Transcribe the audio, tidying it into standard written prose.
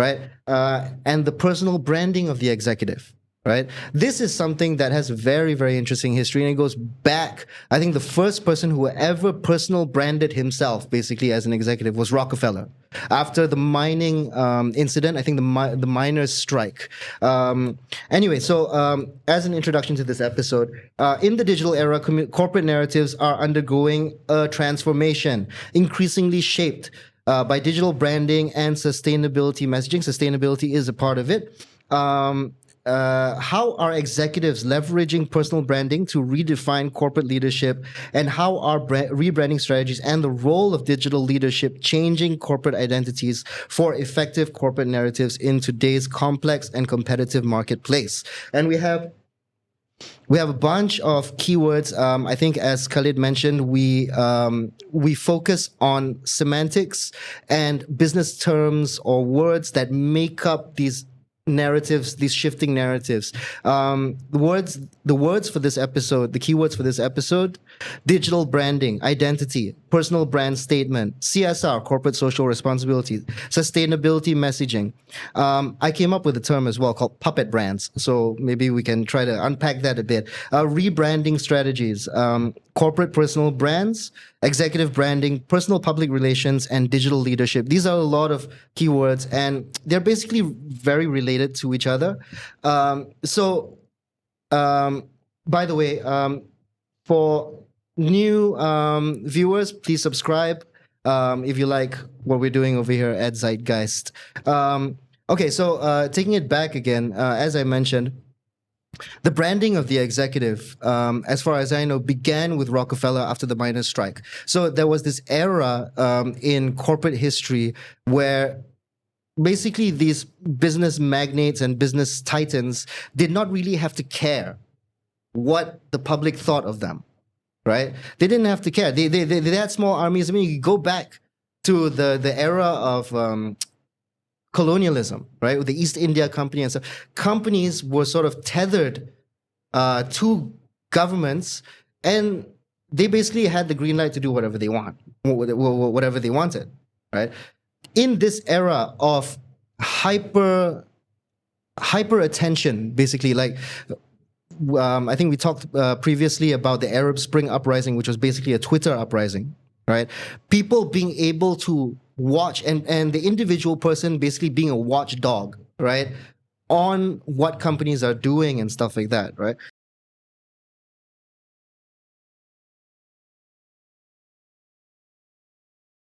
right? And the personal branding of the executive, right? This is something that has very, very interesting history, and it goes back. I think the first person who ever personal branded himself, basically as an executive, was Rockefeller. After the mining incident, I think the miners' strike. Anyway, so as an introduction to this episode, in the digital era, corporate narratives are undergoing a transformation, increasingly shaped by digital branding and sustainability messaging. Sustainability is a part of it. How are executives leveraging personal branding to redefine corporate leadership, and how are rebranding strategies and the role of digital leadership changing corporate identities for effective corporate narratives in today's complex and competitive marketplace? And we have a bunch of keywords. I think, as Khalid mentioned, we focus on semantics and business terms or words that make up these narratives, these shifting narratives. The words for this episode, the keywords for this episode: digital branding, identity, personal brand statement, CSR, corporate social responsibility, sustainability messaging. I came up with a term as well called puppet brands, so maybe we can try to unpack that a bit. Rebranding strategies, corporate personal brands, executive branding, personal public relations, and digital leadership. These are a lot of keywords, and they're basically very related to each other. By the way, for new viewers, please subscribe if you like what we're doing over here at Zeitgeist. Okay, so taking it back again, as I mentioned, the branding of the executive, as far as I know, began with Rockefeller after the miners' strike. So there was this era in corporate history where basically these business magnates and business titans did not really have to care what the public thought of them, right? They didn't have to care. They had small armies. I mean, you go back to the era of colonialism, right? With the East India Company and stuff. Companies were sort of tethered to governments, and they basically had the green light to do whatever they whatever they wanted, right? In this era of hyper attention, basically, like I think we talked previously about the Arab Spring uprising, which was basically a Twitter uprising, right? People being able to watch, and the individual person basically being a watchdog, right, on what companies are doing and stuff like that, right?